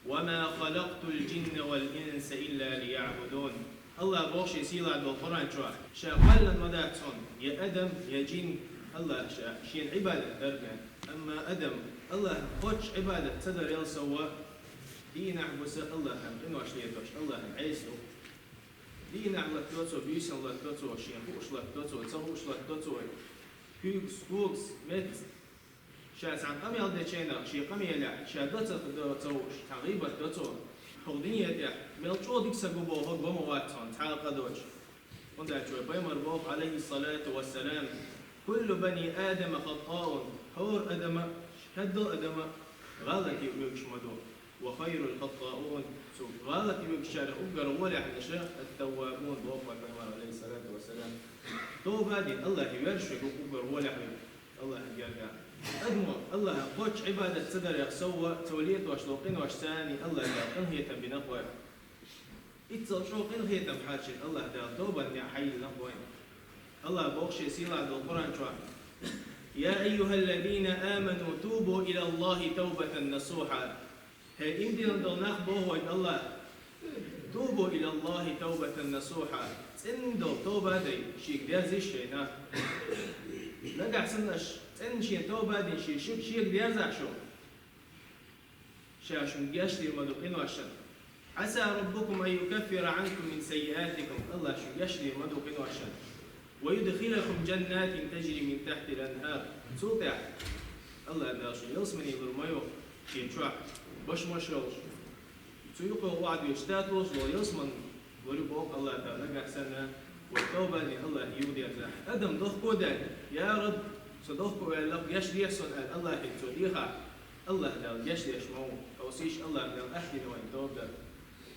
وما خلقت الجن والإنس إلا ليعبدون. الله بوشي سيلا دو القرآن شوى شاقل المداكسون يا أدم يا جن الله شين عبادة درجة. أما أدم الله خوش عبادة تدر يلسوا دين عبس الله هم إنه أشليتوش الله هم عيسو دين عبد توتو بيسن الله توتو شين خوش الله توتو تصوش الله توتو هيكس فوكس مت شاس عن قمي على دشينا شيء قمي لا شادت توتوش تغيبة توتو حضنية ده ملتشو ديك سجوبه هو بمواتون تعال قدوش وندع شوي بيمر بوق عليه الصلاة والسلام كل بني آدم خطاء حور أدم هدو أدم غلط يبيك شمدو وخير الخطاؤون غلط يبيك شارع أجر ولا حنشاء التوابون بوق بيمر عليه الصلاة والسلام تو بعدين الله يرشق أجر ولا حن الله يرجع أدمو الله قوش عبادة صدر يقسوى توليت واشلوقين واشتاني الله يقن هي بنقوى إتصوقين هي تمحاشي الله دال توبا حي نقوين الله بوخشي سيلا عند القرآن شوى يا أيها الذين آمنوا توبوا إلى الله توبة نصوحا هي إمدنا دل نخبوه الله توبوا إلى الله توبة نصوحا سندو توبة دي شيك دازيش هنا نقع سنش إن شيء توبة دين شيء بيرزع شو شاشون يشتري مدوقين واشن عسى ربكم أن يكفر عنكم من سيئاتكم الله شو يشتري مدوقين واشن ويدخلكم جنات تجري من تحت الأنهار سوتع الله داشون يلسمني برمايو شين شو باش مشروش سيقول وعد يشتاتوش ويلسمن وربوك الله تعالى نقع سنة والتوبة دين الله يودي أزاح أدم ضخ كودان يا رب صدقوا ولا يشري يحسن الله يتوديها الله لا يشري يشمو أو سيش الله لا أحد وين توبة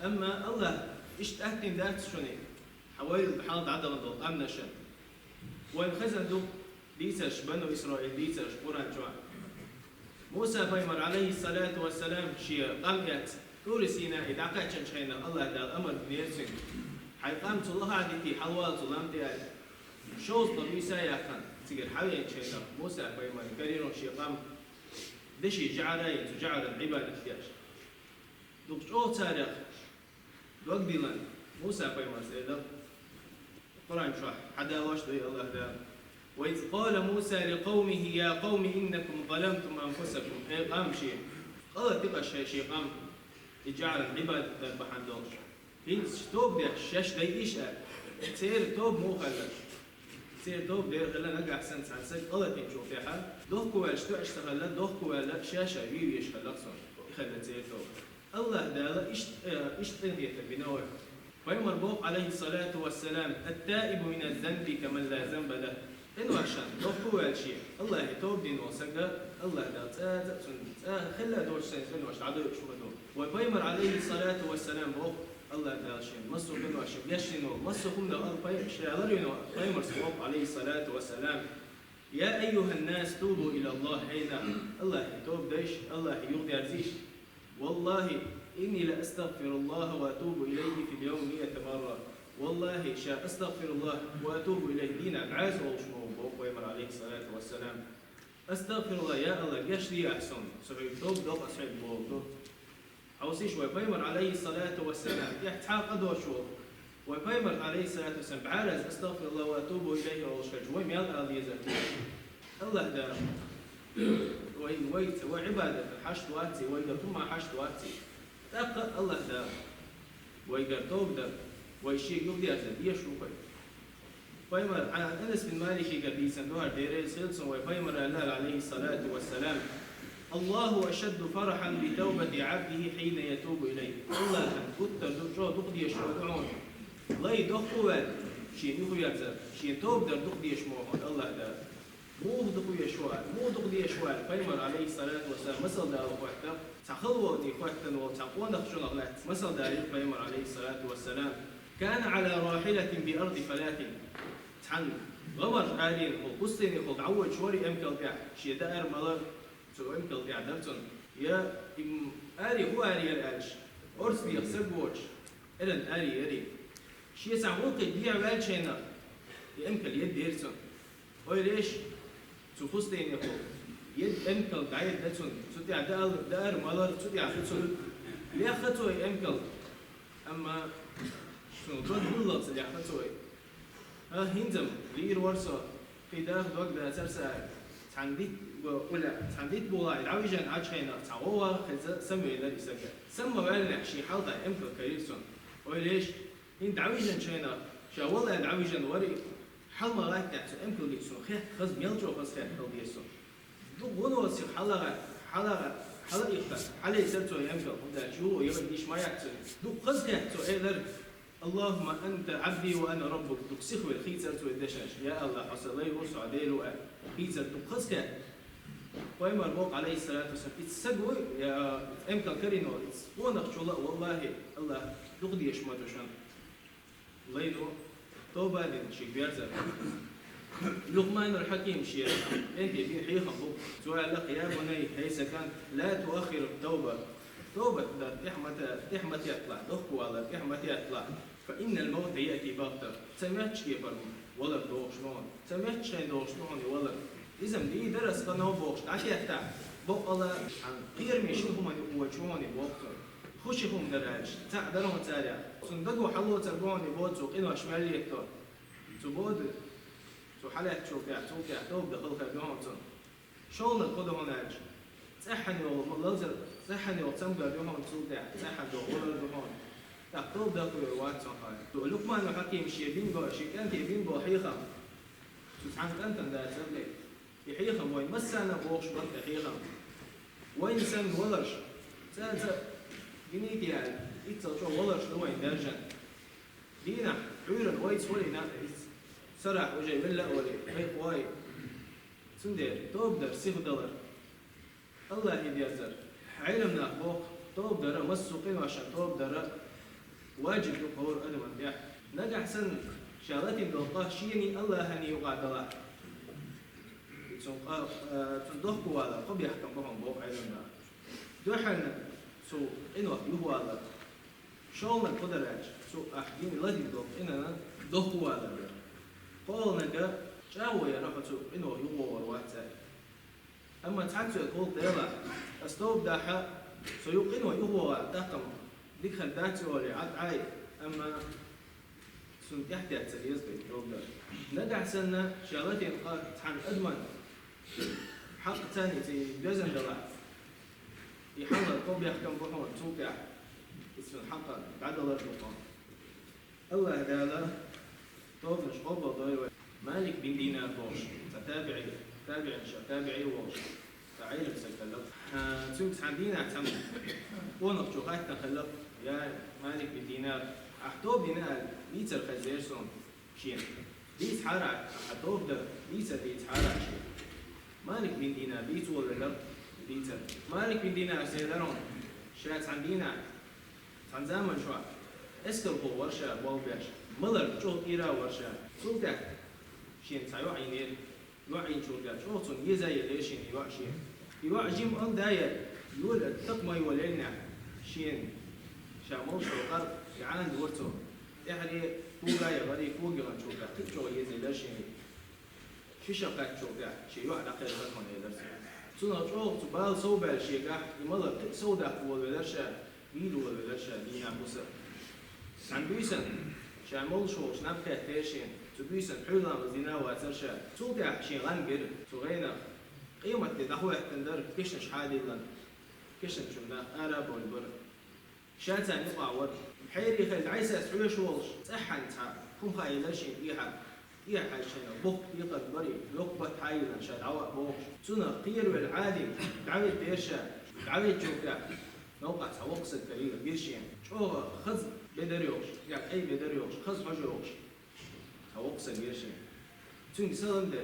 أما الله إيش تأكد ذات شنو حوالي بحال عدم الضوء أمن شن وين خزن دو ديسش بنو إسرائيل ديسش قرآن جوا موسى بيمر عليه الصلاة والسلام شيء قامت طور سيناء إذا كان شينا الله لا أمر بنيرسين حيقامت الله عدتي حوالت الله مديال شوز طبيعي سايقان تقول حوالين شينا موسى بيمر كريرون شيء قام دشي جعلين تجعل العبادة احتياج دوك شو تاريخ دوك ديلان موسى بيمر سيدا قرآن شرح حدا واش دي الله ده وإذ قال موسى لقومه يا قوم إنكم ظلمتم أنفسكم قام شيء قال تبقى شيء قام يجعل العبادة بحن دوش هين توب ده شاش ده إيش سير توب مو خلاش سير توب ده خلا نجح أحسن سنسك قال تنشوف فيها دوك كوالش تو اشتغل دوك كوال شاشة يش خلاص يخلى سير توب الله ده إيش تنهي بنوع فيمر بوق عليه الصلاة والسلام التائب من الذنب كمن لا ذنب له إنه عشان دوكو شيء الله يتوب دين وسجى الله ده خلى دوش سنة وش عدو شو بدو وفيمر عليه الصلاة والسلام بوق الله ده شيء مصر كله عشان يشينه مصر كم ده الله شعلرينه فيمر بوق عليه الصلاة والسلام يا أيها الناس توبوا إلى الله هنا الله يتوب ديش الله يغضي عزيش والله إني لأستغفر الله وأتوب إليه في اليوم 100 مرة والله شاء أستغفر الله وأتوب إليه دينا بعاز وشمو بوق ويمر عليه الصلاة والسلام أستغفر الله يا الله يشري أحسن سعيد توب دوق أسعيد بوق حوسيش ويمر عليه الصلاة والسلام يحتحاق أدوشو ويمر عليه الصلاة والسلام بعاز أستغفر الله وأتوب إليه وشج ويم يلقى ذي الله ده ويت وعبادة حشت واتي وإذا ثم حشت واتي تبقى الله ده ويقر توب ده ويشيك يبدي أزل يشوفه فيمر عن أنس بن مالك قبل سندوها ديريس هيلسون وفيمر الله عليه الصلاة والسلام الله أشد فرحا بتوبة عبده حين يتوب إليه الله كنت جو تقضي يشوفون الله يدخل شيء يخو يبزر شيء توب در تقضي يشوفون الله ده مو دقوا يشوال مو دقوا يشوال فيمر عليه الصلاة والسلام مثل ده وقته تخلوا وتخوتن وتقوى نخشون أغلات مثل ده فيمر عليه الصلاة والسلام كان على راحلة بأرض فلات تحن غمر حالين قصتين يقول عود شوري أمكل قاع شيء دائر ملر سو أمكل قاع درتون يا آري هو آري الألش أرس بيخسر بوش إلن آري شيء سعوق يبيع والشينا يأمكل يد ديرتون هاي ليش سو قصتين يقول يد أمكل قاعد درتون سو دائر ملر سو دائر درتون ليختوي أمكل أما شنو ضد بالله ليختوي هنزم لير ورصة في داخل وقت ده سرسة عندي ولا عندي بولا العوجان عاجخينا تعوّا خز سمي الذي سكر سمى بالنا شيء حاطة أمكل كريسون وليش إنت عوجان شينا شا والله العوجان وري حلما لا تعت أمكل جيسون خير خز ميلجو خز خير خل جيسون دو غنوا سير حلا يختار حلا يسرتو أمكل هذا شو يبغى ما يحسن دو خز خير تو إذا اللهم أنت عبدي وأنا ربك تكسخوا الخيسر والدشاش يا الله حصلي وسعديل وخيسر تقصك وإما البوق عليه الصلاة والسلام تسجوا يا أمك كرينو ونخشوا الله والله الله تقضي شماتوشان الله يدو توبة دين شيء بيرزق لقمان الحكيم شيء أنت بين حيخا بوك سؤال لك يا بني هي سكان لا تؤخر التوبة توبة تحمت يطلع دخوا على تحمت يطلع فإن الموت يأتي بغتة سمعتش كيف ولا دوش نون سمعتش شيء دوش نون ولا إذا دي درس قناه بوش عشان يفتح بق الله عن غير مشوفهم يوجهوني بوقت خشهم دراج تعذرهم تاريخ صندقوا حلو ترجوني بوتو قنوا شمالي يكتر تبود حالات توقع توب دخل خدمهم شغل القدوم ناج سحني والله سحني وتمجر يوم توقع سحن دخول الجهون تكتب دخول الوقت صحيح تقولك ما إنه حكيم شيء بينجو شيء كان بينجو حيخم تسعن أنت ده تسمي يحيخم وين مسنا بوش برك حيخم وين سن ولش سن جنيتي يعني يتصل ولش وين درجة دينا عيرا ويس ولينا سرع وجاي بلا ولي هيك واي سندير توب سيف دولار الله يهدي يزر علمنا فوق توب درا مسوقين عشان توب درا واجب يقول أنا من بيع نجح سن شغلتي بالطه شيني الله هني وقعد الله تصدق ولا قبل يحكم بهم فوق علمنا دوحنا سو إنه يهو هذا شغلنا قدرات سو أحكيم الله يدوق إننا دخوا ولا قولنا كا جاوي رحتو إنه يهو ورواتي أما تعتو يقول ديلا أستوب داحا سيقينه يهو داقم ديك خداتي ولي عاد عاي أما سنت يحتاج تسليز بيتروبلر نجح سنة شغلتي قال عن أدمن حق ثاني زي جزن دلع يحمل قوم يحكم بحون توقع اسم الحق بعد الله يرحمه الله هذا توفش قبل ضيوه مالك بن دينار بوش تابعي ووش تعيل بسكلق سوق عندنا اعتمد ونقشو غاية تخلق يا مالك بن دينار أحطوب دينار ليتر خزيرسون شين ليت حارع أحطوب ده ليتر حارع شين مالك بن دينار بيت ولا لا ليتر مالك بن دينار سيدرون شات عندنا عن زمن شو اسكر هو ورشة والبيش ملر شو إيرا ورشة سوق ده شين تعيين يوعين شو ده شو صن يزاي ليشين يوعشين يوعجيم أن داير يقول التقمة يولينا شين شامل شو قر يعاند ورتو يعني فوقا يغري فوق يغن شو ده تشو يزاي ليشين شو شقات شو ده شيء يوعد أقل من هنا يدرس سنة شو تبال صوب الشيء كه يملر سودا ولا درشة بيلو ولا درشة دينا بوسر عن بيسن شامل شو شنبكة تيشين تبيسن حولا مزينا واترشا توقع شي غنقر تغينا قيمة تدخوة تندر كشنش حالي لن كشن شمنا آراب والبر شاتان يقع ورد بحيري خيل عيسى سحوش والش سحن تعب كم خاي لشين إيحا شينا بوك يقد بري لقبة حايلا شاد عواء بوش سنة قير والعادم دعوية بيرشا دعوية جوكا نوقع توقصد كريم بيرشين شو خذ بدريوش يعني أي بدريوش خذ حجروش توقص الجيشين تون سلام ده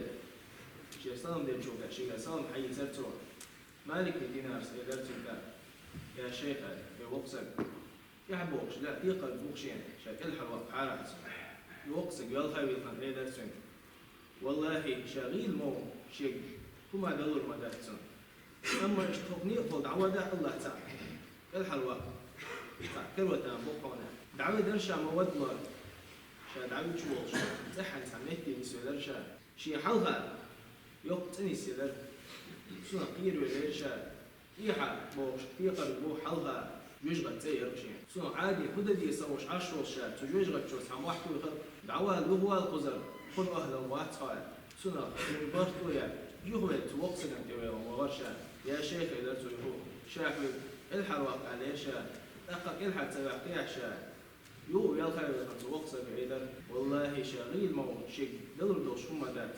شيء سلام ده شوكا شيء سلام حي زرتون مالك الدينار سيدرتون ده يا شيخ يوقصك يحبوش لا يقل بوخشين شاك الحلوة حارس يوقصك يلا خاوي الخان ايه درسون والله شغيل مو شيء كما دلور ما درسون اما اشتقني قد عوده الله تعالى الحلوة كلوة بوقونا دعوة درشا مواد الله شاد عبد شوش زحن سميتي نسيلر شا شي حلقة يقتني سيلر شو نقير ولا شا يحا بوش يقر بو حلقة جوج غت زي يرشين سو عادي خد دي يسوش عشر شات سو جوج غت شوس هم واحد يخل دعوة لغوا القزر خد أهل الوقت خال سو من برضو يا يهوى توقسن كبير وغرشة يا شيخ إذا تقول شاف الحروق عليه شا أقل الحد سبع شا يو يلخي توقسن بعيدا والله شغيل مو شيء دلر دوش هم دات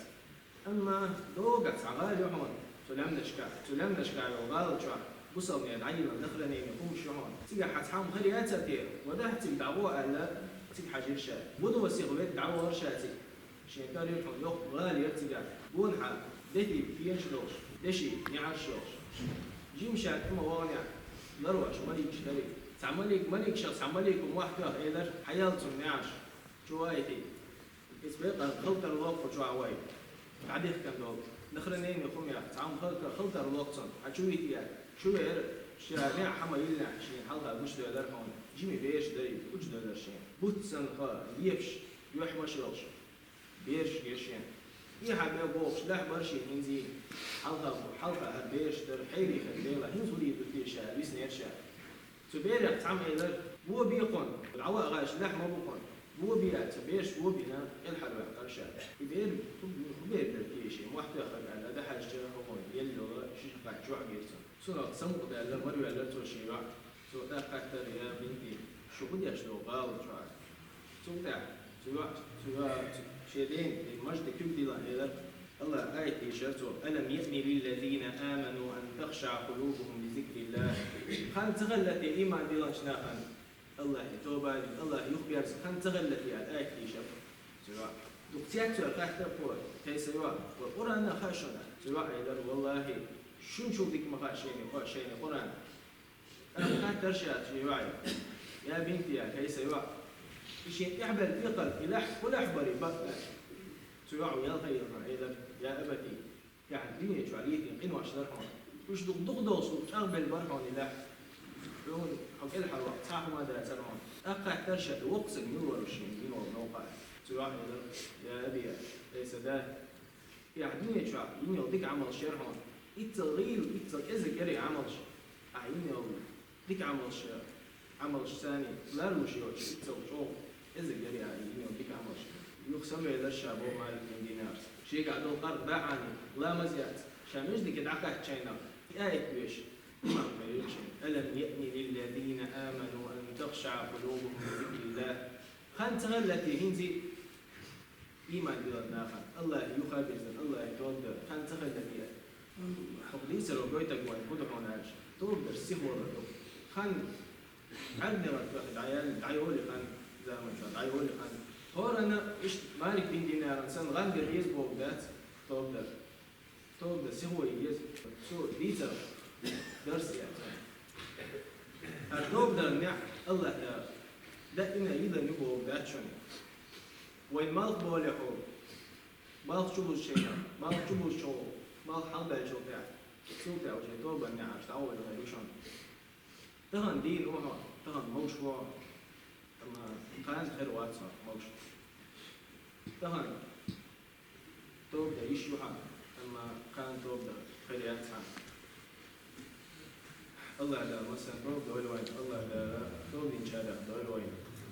أما لوقت عغال يحون سلام نشكا وغال شو وصل يعني عيل دخلني يقوم شهون تيجي حتحام خليات تي وده تيجي دعوة على تيجي حاجة شا بدو وسيق بيت دعوة ورشاتي شيء كان يروح يوق غالي يرتجع بون حال دتي فين شلوش دشي نعرف شلوش جيم شات كم واقع ضروش ملك شتري ملك شخص عملك واحدة إيدر حيالتهم نعرف شو هايتي إسبق خلط الوقت شو عواي بعدين كان دول دخلنا يقوم يا تعام خلط الوقت حشويتي يعني شو ير شارع حما يلنا شين حلقة مش دولار هون جيمي بيش دري مش دولار شين بوتسن خا يفش يوح مشروش بيش يشين يحب يبوش لا برشي هنزي حلقة هبيش در حيري خليلا هنزولي بتيشا بيسنيرشا تبيرك تعم إيدر هو بيقون العواء غاش لا ما بيقون هو بيات بيش هو بينا الحلوة قرشا يبير بتيشي واحد ياخذ على ده حاجة هون يلو شيء قاعد جوع جيرتون سورة سمق ده اللي مريوا اللي توشي راح سورة ده قتر يا بنتي شو بدي أشلو قال شوار سورة شيدين المجد كيف دي لا الله آية شرطه ألم يأن للذين آمنوا أن تخشع قلوبهم لذكر الله خان تغلت إيمان دي لانشناخان الله توبة الله يخبر خان تغلت الآية شرطه سورة دكتيات سورة قتر قول تيسوا والقرآن خاشنا سورة أيضا والله شو ديك مخاشيني قرآن أنا كان ترشات في وعي يا بنتي يا كيس يوع شيء يحبل يقل إلح ولا حبري بقى سواع ويا خير أيضا يا أبتي يعني دنيا شعريتي قنوا أشرحهم وش دغدغ صوت أقبل برهون إلح يقول حق الحلوة صح ما دا سرهم أقع ترشات وقصد نور وشين نور موقع سواع أيضا يا أبي ليس ده يعني دنيا شعر يديك عمل شرحهم التغيير إذا جري عملش عيني أو ديك عملش ثاني لا روشيوش إتسوي إذا جري عيني أو ديك عملش يقسم إلى الشعب ومالك من دينار شيء قاعد القرض باعني لا مزيات شامش ديك دعكة تشينا آية بيش ما بيش ألم يأن للذين آمنوا أن تخشع قلوبهم لذكر الله خان تغلتي هنزي إيمان بالله الله يخابز الله يتوضى خان تغلتي فقديس لو جويتك وين كده هوناش تقدر سيهور خان عندنا واحد عيالي خان زمان شو عيالي خان هور أنا إيش مالك بين دينار إنسان غندر يزبو بدات تقدر سيهور يز شو ديزر درس يعني أتقدر نع الله ده إنه إذا نبغى بدات شنو وين مالك بولحو مالك شو الشيء مالك شو الشو ما حلبة شو بتاع وشيء توبة نعرف تعود غير شون تهان دين وها تهان موش وها أما كان خير واتسا موش تهان توبة يشوها أما كان توبة خير ياتها الله لا مثلا توبة وين الله لا توبة إن شاء الله وين